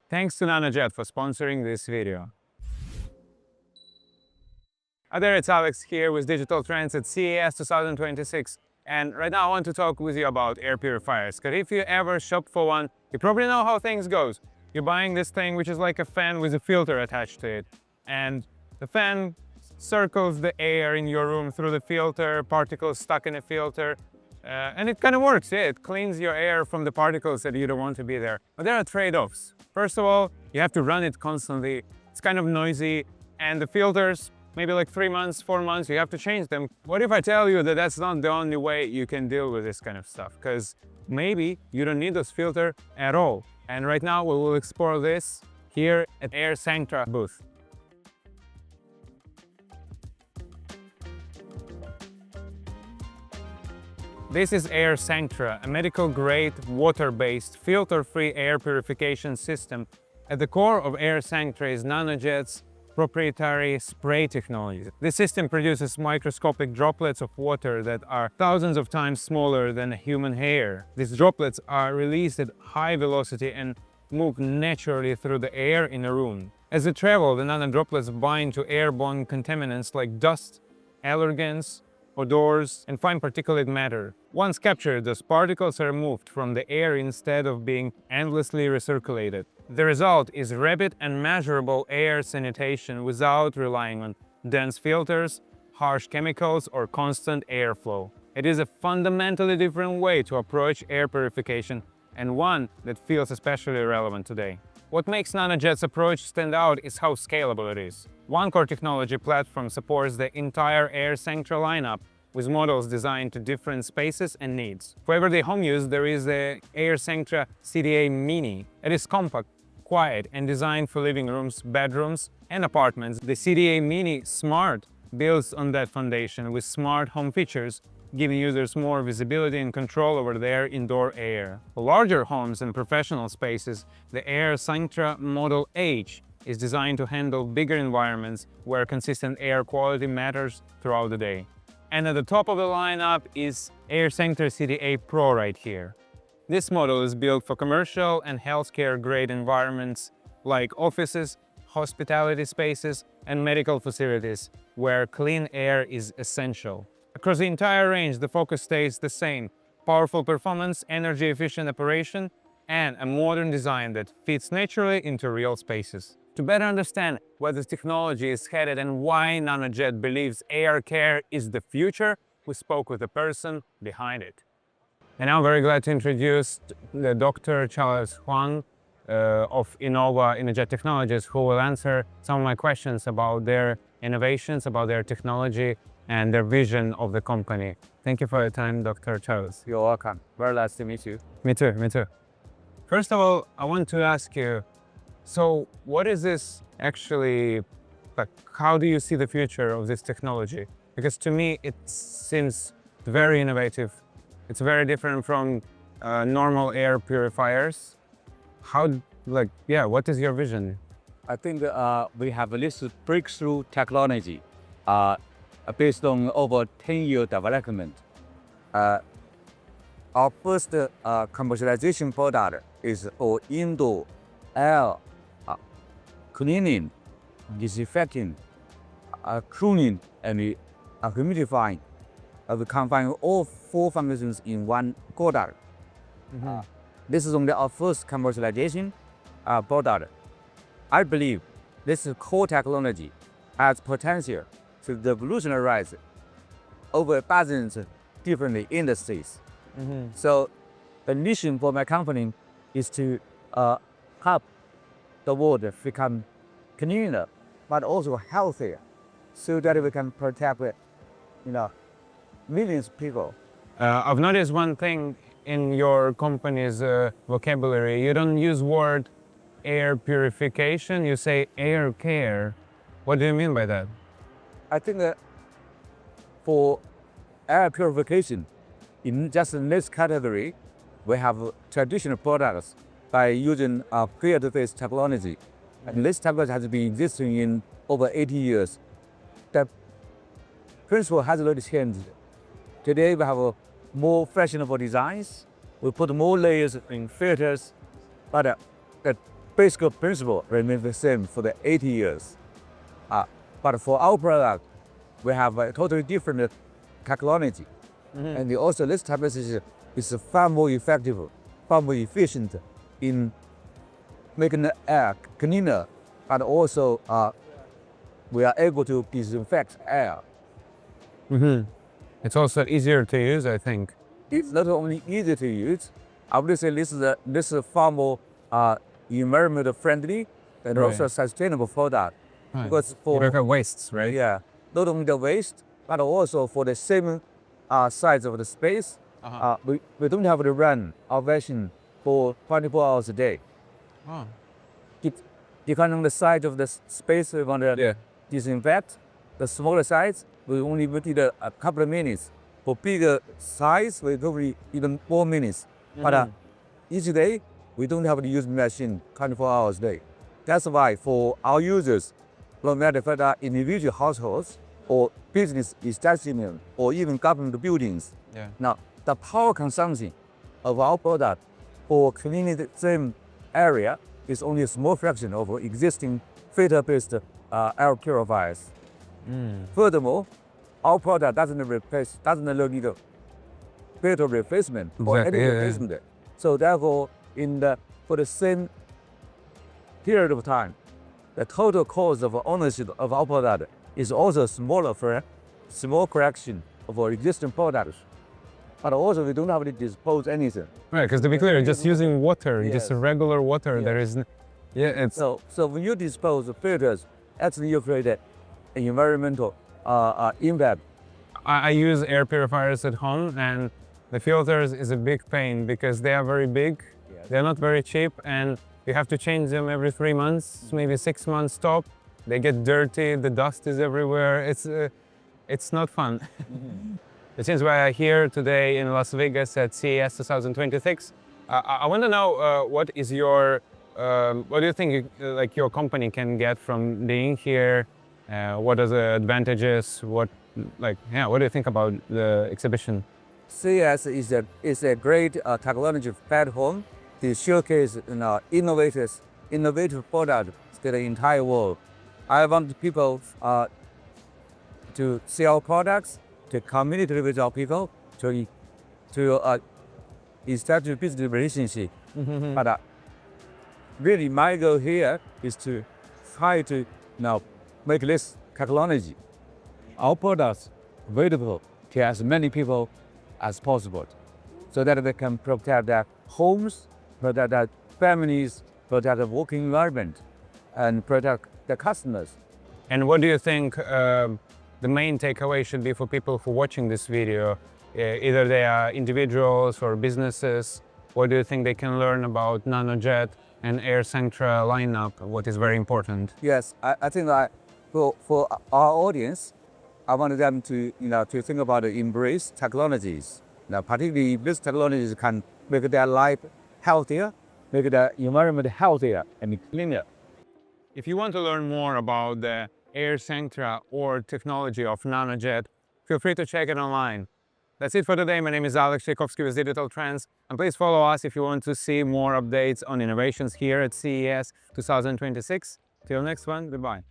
Thanks to NanoJet for sponsoring this video. Hi there, it's Alex here with Digital Trends at CES 2026. And right now I want to talk with you about air purifiers. Because if you ever shop for one, you probably know how things goes. You're buying this thing which is like a fan with a filter attached to it. And the fan circles the air in your room through the filter, particles stuck in a filter. And it kind of works, yeah. It cleans your air from the particles that you don't want to be there. But there are trade-offs. First of all, you have to run it constantly. It's kind of noisy. And the filters, maybe like 3 months, 4 months, you have to change them. What if I tell you that that's not the only way you can deal with this kind of stuff? Because maybe you don't need those filters at all. And right now we will explore this here at AirSancta booth. This is AirSancta, a medical-grade, water-based, filter-free air purification system. At the core of AirSancta is NanoJet's proprietary spray technology. This system produces microscopic droplets of water that are thousands of times smaller than a human hair. These droplets are released at high velocity and move naturally through the air in a room. As they travel, the nanodroplets bind to airborne contaminants like dust, allergens, odors, and fine particulate matter. Once captured, those particles are removed from the air instead of being endlessly recirculated. The result is rapid and measurable air sanitation without relying on dense filters, harsh chemicals, or constant airflow. It is a fundamentally different way to approach air purification, and one that feels especially relevant today. What makes NanoJet's approach stand out is how scalable it is. One core technology platform supports the entire AirSancta lineup, with models designed to different spaces and needs. For everyday home use, there is the AirSancta CDA Mini. It is compact, quiet, and designed for living rooms, bedrooms, and apartments. The CDA Mini Smart builds on that foundation with smart home features, giving users more visibility and control over their indoor air. For larger homes and professional spaces, the AirSancta Model H is designed to handle bigger environments where consistent air quality matters throughout the day. And at the top of the lineup is AirSancta CDA Pro right here. This model is built for commercial and healthcare-grade environments like offices, hospitality spaces, and medical facilities, where clean air is essential. Across the entire range, the focus stays the same: powerful performance, energy-efficient operation, and a modern design that fits naturally into real spaces. To better understand where this technology is headed and why NanoJet believes air care is the future, we spoke with the person behind it. And I'm very glad to introduce the Dr. Charles Huang of Innova NanoJet Technologies, who will answer some of my questions about their innovations, about their technology, and their vision of the company. Thank you for your time, Dr. Charles. You're welcome. Very nice to meet you. Me too, me too. First of all, I want to ask you, so what is this actually, like, how do you see the future of this technology? Because to me, it seems very innovative. It's very different from normal air purifiers. What is your vision? I think we have this breakthrough technology based on over 10-year development. Our first commercialization product is for indoor air cleaning, disinfecting, cooling, and humidifying. We combine all 4 functions in one product. This is only our first commercialization product. I believe this core technology has potential to revolutionize over dozens different industries. So the mission for my company is to help the world become cleaner, but also healthier, so that we can protect, millions of people. I've noticed one thing in your company's vocabulary. You don't use word air purification, you say air care. What do you mean by that? I think that for air purification, in just this category, we have traditional products by using field-based technology. And this technology has been existing in over 80 years. The principle has already changed. Today we have more fashionable designs. We put more layers in filters, but the basic principle remains the same for the 80 years. But for our product, we have a totally different technology. And also this type of system is far more effective, far more efficient in making the air cleaner, but also we are able to disinfect air. It's also easier to use, I think. It's not only easy to use, I would say this is far more environmental friendly and also sustainable product. Because You don't have wastes, right? yeah, not only the waste, but also for the same size of the space, we don't have to run our machine for 24 hours a day. Depending on the size of the space we want to disinfect, the smaller size, we only need a couple of minutes. For bigger size, we probably even more minutes. But each day, we don't have to use the machine 24 hours a day. That's why for our users, no matter if they are individual households or business establishment or even government buildings, now the power consumption of our product for cleaning the same area is only a small fraction of existing filter-based air purifiers. Furthermore, our product doesn't need a filter replacement or any replacement. So therefore, for the same period of time, the total cost of ownership of our product is also smaller for a small correction of our existing products. But also we don't have to dispose anything. Right, because to be clear, just using water, just regular water, there is, it's... So when you dispose of filters, actually you create an environmental impact. I use air purifiers at home, and the filters is a big pain because they are very big, they're not very cheap, and you have to change them every 3 months, maybe 6 months top. They get dirty, the dust is everywhere. It's not fun. This is why I'm here today in Las Vegas at CES 2026. I want to know what is your, what do you think like your company can get from being here? What are the advantages? What do you think about the exhibition? CES is a great technology platform to showcase innovative products to the entire world. I want people to see our products, to communicate with our people, to establish business relationship. But really, my goal here is to try to make this technology, our products, available to as many people as possible, so that they can protect their homes, protect their families, protect the working environment, and protect the customers. And what do you think the main takeaway should be for people who are watching this video? Either they are individuals or businesses. What do you think they can learn about NanoJet and AirSancta lineup? What is very important? Yes, I think that for our audience, I want them to to think about the embrace technologies. Now, particularly these technologies can make their life healthier, make their environment healthier and cleaner. If you want to learn more about the AirSancta or technology of NanoJet, feel free to check it online. That's it for today. My name is Alex Tchaikovsky with Digital Trends, and please follow us if you want to see more updates on innovations here at CES 2026. Till next one, goodbye.